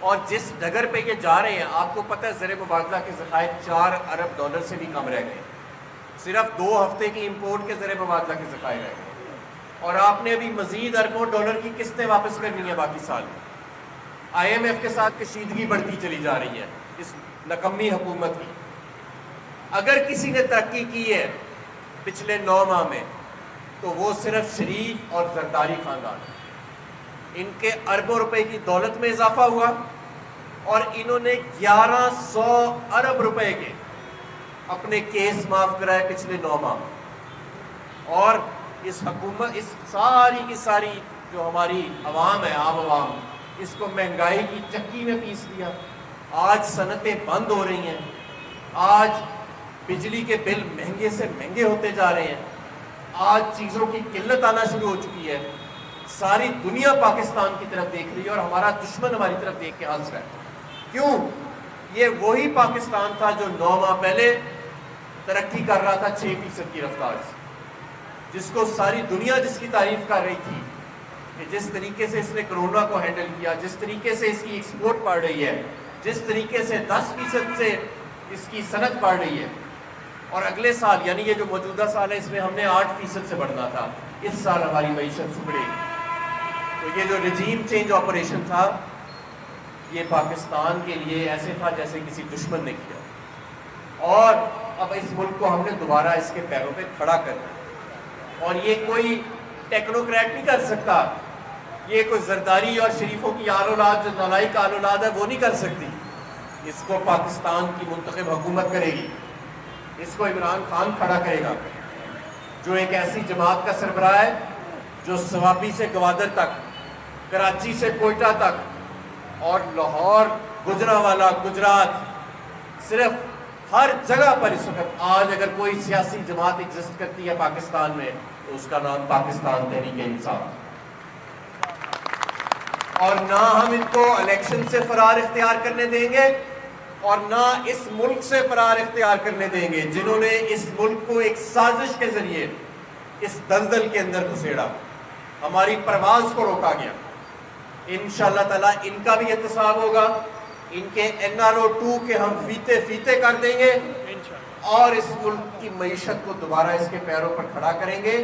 اور جس ڈگر پہ یہ جا رہے ہیں، آپ کو پتہ ہے زر مبادلہ کے ذخائر $4 ارب سے بھی کم رہ گئے، صرف 2 ہفتے کی امپورٹ کے زر مبادلہ کے ذخائر رہ گئے، اور آپ نے ابھی مزید اربوں ڈالر کی قسطیں واپس کرنی ہے باقی سال میں۔ IMF کے ساتھ کشیدگی بڑھتی چلی جا رہی ہے اس نکمی حکومت کی۔ اگر کسی نے ترقی کی ہے پچھلے 9 ماہ میں تو وہ صرف شریف اور زرداری خاندان، ان کے اربوں روپے کی دولت میں اضافہ ہوا، اور انہوں نے 1100 ارب روپے کے اپنے کیس معاف کرائے پچھلے 9 ماہ میں، اور اس حکومت، اس ساری کی ساری جو ہماری عوام ہے، عام عوام، اس کو مہنگائی کی چکی میں پیس دیا۔ آج صنعتیں بند ہو رہی ہیں، آج بجلی کے بل مہنگے سے مہنگے ہوتے جا رہے ہیں، آج چیزوں کی قلت آنا شروع ہو چکی ہے۔ ساری دنیا پاکستان کی طرف دیکھ رہی ہے، اور ہمارا دشمن ہماری طرف دیکھ کے ہنس رہا ہے۔ کیوں؟ یہ وہی پاکستان تھا جو 9 ماہ پہلے ترقی کر رہا تھا 6% کی رفتار سے، جس کو ساری دنیا جس کی تعریف کر رہی تھی کہ جس طریقے سے اس نے کرونا کو ہینڈل کیا، جس طریقے سے اس کی ایکسپورٹ بڑھ رہی ہے، جس طریقے سے 10% سے اس کی صنعت بڑھ رہی ہے، اور اگلے سال یعنی یہ جو موجودہ سال ہے اس میں ہم نے 8% سے بڑھنا تھا، اس سال ہماری معیشت سکڑے گی۔ تو یہ جو رجیم چینج آپریشن تھا، یہ پاکستان کے لیے ایسے تھا جیسے کسی دشمن نے کیا، اور اب اس ملک کو ہم نے دوبارہ اس کے پیروں پہ کھڑا کرنا ہے، اور یہ کوئی ٹیکنوکریٹ نہیں کر سکتا، یہ کوئی زرداری اور شریفوں کی آل اولاد جو نالائق آل اولاد ہے وہ نہیں کر سکتی۔ اس کو پاکستان کی منتخب حکومت کرے گی، اس کو عمران خان کھڑا کرے گا، جو ایک ایسی جماعت کا سربراہ ہے جو سوابی سے گوادر تک، کراچی سے کوئٹہ تک، اور لاہور، گجرانوالہ، گجرات، صرف ہر جگہ پر اس وقت آج اگر کوئی سیاسی جماعت ایگزسٹ کرتی ہے پاکستان میں تو اس کا نام پاکستان تحریک انصاف۔ اور نہ ہم ان کو الیکشن سے فرار اختیار کرنے دیں گے، اور نہ اس ملک سے فرار اختیار کرنے دیں گے جنہوں نے اس ملک کو ایک سازش کے ذریعے اس دلدل کے اندر گھسیڑا، ہماری پرواز کو روکا گیا۔ انشاءاللہ تعالیٰ ان کا بھی احتساب ہوگا، ان کے NRO2 کے ہم فیتے کر دیں گے، اور اس ملک کی معیشت کو دوبارہ اس کے پیروں پر کھڑا کریں گے۔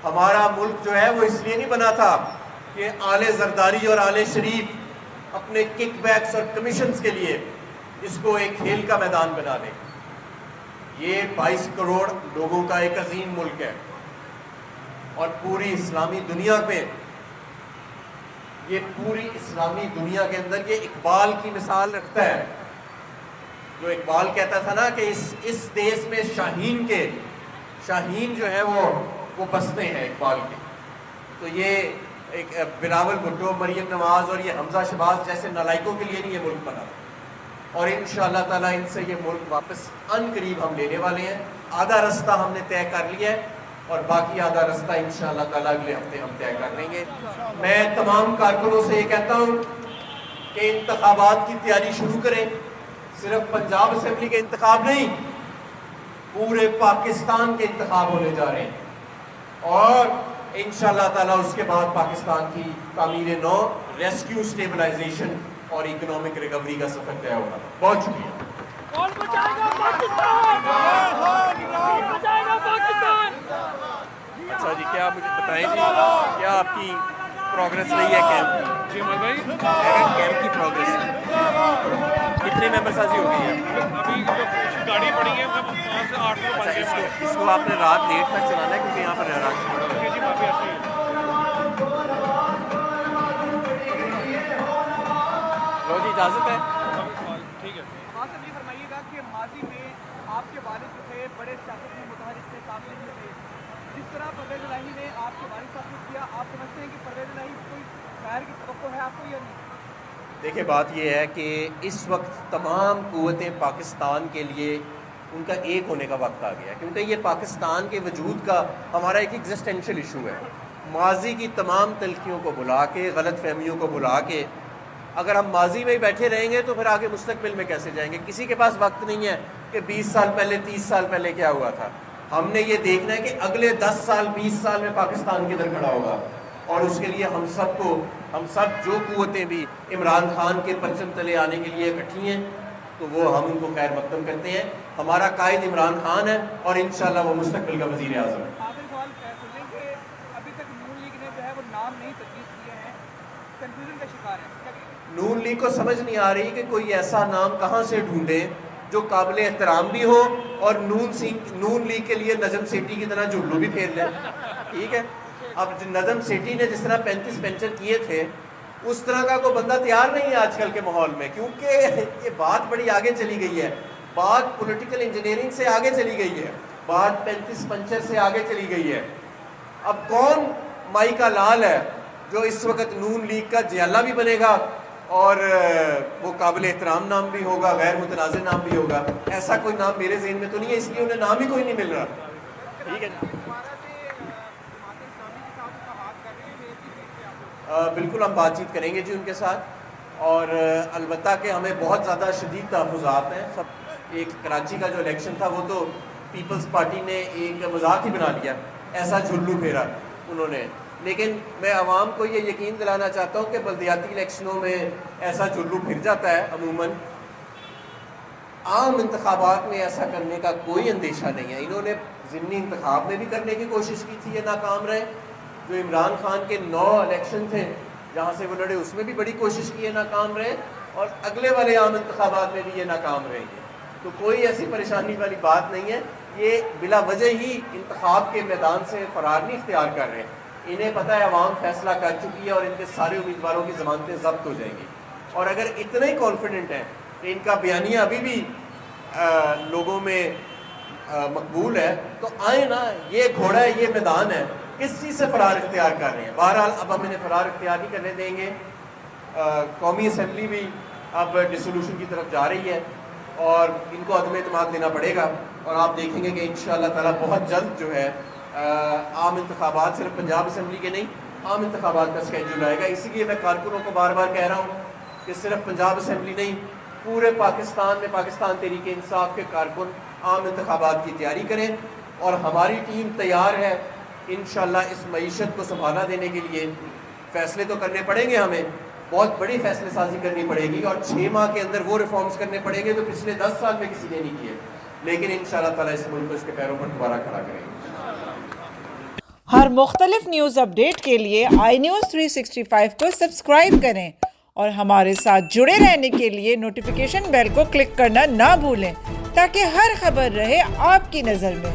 ہمارا ملک جو ہے وہ اس لیے نہیں بنا تھا کہ آل زرداری اور آل شریف اپنے کک بیکس اور کمیشنز کے لیے اس کو ایک کھیل کا میدان بنا لیں۔ یہ 22 کروڑ لوگوں کا ایک عظیم ملک ہے، اور پوری اسلامی دنیا پہ، یہ پوری اسلامی دنیا کے اندر یہ اقبال کی مثال رکھتا ہے، جو اقبال کہتا تھا نا کہ اس دیس میں شاہین جو ہے وہ بستے ہیں اقبال کے۔ تو یہ ایک بلاول بھٹو، مریم نواز اور یہ حمزہ شہباز جیسے نالائکوں کے لیے نہیں یہ ملک بنا، اور انشاءاللہ تعالیٰ ان سے یہ ملک واپس ان قریب ہم لینے والے ہیں۔ آدھا رستہ ہم نے طے کر لیا ہے، اور باقی آدھا رستہ انشاءاللہ تعالیٰ اگلے ہفتے ہم طے کر لیں گے۔ میں تمام کارکنوں سے یہ کہتا ہوں کہ انتخابات کی تیاری شروع کریں، صرف پنجاب اسمبلی کے انتخاب نہیں، پورے پاکستان کے انتخاب ہونے جا رہے ہیں، اور انشاءاللہ تعالیٰ اس کے بعد پاکستان کی تعمیر نو، ریسکیو، سٹیبلائزیشن اور اکنامک ریکوری کا سفر طے ہوگا۔ بہت شکریہ۔ کون بچائے گا پاکستان؟ بچائے گا پاکستان؟ اچھا جی، کیا آپ مجھے بتائیں جی کیا آپ کی پروگرس رہی ہے کیمپ؟ جی بھائی کیمپ کی پروگرس کتنے ممبر سازی ہو گئی ہے؟ ابھی گاڑی پڑی ہے 5 سے 8 لوگ بن گئے۔ اس کو آپ نے رات لیٹ تک چلانا ہے کیونکہ یہاں پر رش ہے۔ جی وہاں پہ ایسے ہی لو جی، اجازت ہے؟ ٹھیک ہے۔ عباس صاحب یہ فرمائیے گا کہ ماضی میں آپ کے والد جو تھے بڑے سیاست میں متحرک تھے، قابل بھی تھے، جس طرح پرویز الہی نے آپ کے والد صاحب کو کیا، آپ سمجھتے ہیں کہ پرویز الہی کوئی خیر کی توقع ہے آپ کو یا نہیں؟ دیکھیں بات یہ ہے کہ اس وقت تمام قوتیں پاکستان کے لیے ان کا ایک ہونے کا وقت آ گیا ہے، کیونکہ یہ پاکستان کے وجود کا ہمارا ایک ایگزسٹینشل ایشو ہے۔ ماضی کی تمام تلخیوں کو بلا کے، غلط فہمیوں کو بلا کے اگر ہم ماضی میں ہی بیٹھے رہیں گے تو پھر آگے مستقبل میں کیسے جائیں گے؟ کسی کے پاس وقت نہیں ہے کہ 20 سال پہلے 30 سال پہلے کیا ہوا تھا۔ ہم نے یہ دیکھنا ہے کہ اگلے 10 سال 20 سال میں پاکستان کدھر کھڑا ہوگا، اور اس کے لیے ہم سب جو قوتیں بھی عمران خان کے پرچم تلے آنے کے لیے اکٹھی ہیں تو وہ ہم ان کو خیر مقدم کرتے ہیں. ہمارا قائد عمران خان ہے اور انشاءاللہ وہ مستقبل کا وزیر اعظم ہے. آخری سوال سنیں کہ ابھی تک نون لیگ نے جو ہے وہ نام نہیں تجویز کیے ہیں, کنفیوژن کا شکار ہے, کیا کہیں گے؟ نون لیگ کو سمجھ نہیں آ رہی کہ کوئی ایسا نام کہاں سے ڈھونڈے جو قابل احترام بھی ہو اور نون لیگ کے لیے نجم سیٹھی کی طرح جھلو بھی پھیر لیں. ٹھیک ہے, اب نجم سیٹھی نے جس طرح 35 پینشن کیے تھے اس طرح کا کوئی بندہ تیار نہیں ہے آج کل کے ماحول میں, کیونکہ یہ بات بڑی آگے چلی گئی ہے, بات پولیٹیکل انجینئرنگ سے آگے چلی گئی ہے, بات 35 پنچر سے آگے چلی گئی ہے. اب کون مائی کا لال ہے جو اس وقت نون لیگ کا جیالہ بھی بنے گا اور وہ قابل احترام نام بھی ہوگا, غیر متنازع نام بھی ہوگا؟ ایسا کوئی نام میرے ذہن میں تو نہیں ہے, اس لیے انہیں نام ہی کوئی نہیں مل رہا. ٹھیک ہے, بالکل ہم بات چیت کریں گے جی ان کے ساتھ, اور البتہ کہ ہمیں بہت زیادہ شدید تحفظات ہیں. سب ایک کراچی کا جو الیکشن تھا وہ تو پیپلز پارٹی نے ایک مذاق ہی بنا لیا, ایسا جھلو پھیرا انہوں نے. لیکن میں عوام کو یہ یقین دلانا چاہتا ہوں کہ بلدیاتی الیکشنوں میں ایسا جھلو پھر جاتا ہے عموماً. عام انتخابات میں ایسا کرنے کا کوئی اندیشہ نہیں ہے. انہوں نے ضمنی انتخاب میں بھی کرنے کی کوشش کی تھی, یہ ناکام رہے. جو عمران خان کے 9 الیکشن تھے جہاں سے وہ لڑے اس میں بھی بڑی کوشش کی ہے, ناکام رہے, اور اگلے والے عام انتخابات میں بھی یہ ناکام رہیں گے. تو کوئی ایسی پریشانی والی بات نہیں ہے. یہ بلا وجہ ہی انتخاب کے میدان سے فرار نہیں اختیار کر رہے ہیں. انہیں پتہ ہے عوام فیصلہ کر چکی ہے اور ان کے سارے امیدواروں کی ضمانتیں ضبط ہو جائیں گی. اور اگر اتنے ہی کانفیڈنٹ ہیں کہ ان کا بیانیہ ابھی بھی لوگوں میں مقبول ہے تو آئیں نا, یہ گھوڑا ہے, یہ میدان ہے, کس چیز سے فرار اختیار کر رہے ہیں؟ بہرحال اب ہم انہیں فرار اختیار نہیں کرنے دیں گے. قومی اسمبلی بھی اب ڈسولوشن کی طرف جا رہی ہے اور ان کو عدم اعتماد دینا پڑے گا, اور آپ دیکھیں گے کہ انشاءاللہ تعالیٰ بہت جلد جو ہے عام انتخابات, صرف پنجاب اسمبلی کے نہیں, عام انتخابات کا اسکیڈول آئے گا. اسی لیے میں کارکنوں کو بار بار کہہ رہا ہوں کہ صرف پنجاب اسمبلی نہیں, پورے پاکستان میں پاکستان تحریک انصاف کے کارکن عام انتخابات کی تیاری کریں, اور ہماری ٹیم تیار ہے انشاءاللہ اس معیشت کو سنبھالا دینے کے لیے. فیصلے تو کرنے پڑیں گے, ہمیں بہت بڑی فیصلے سازی کرنی پڑے گی, اور 6 ماہ کے اندر وہ ریفارمز کرنے پڑیں گے جو پچھلے 10 سال میں کسی نے نہیں کیے, لیکن انشاءاللہ تعالیٰ اس ملک کو اس کے پیروں پر دوبارہ کھڑا کریں گے. ہر مختلف نیوز اپڈیٹ کے لیے آئی نیوز 365 کو سبسکرائب کریں اور ہمارے ساتھ جڑے رہنے کے لیے نوٹیفیکیشن بیل کو کلک کرنا نہ بھولیں تاکہ ہر خبر رہے آپ کی نظر میں.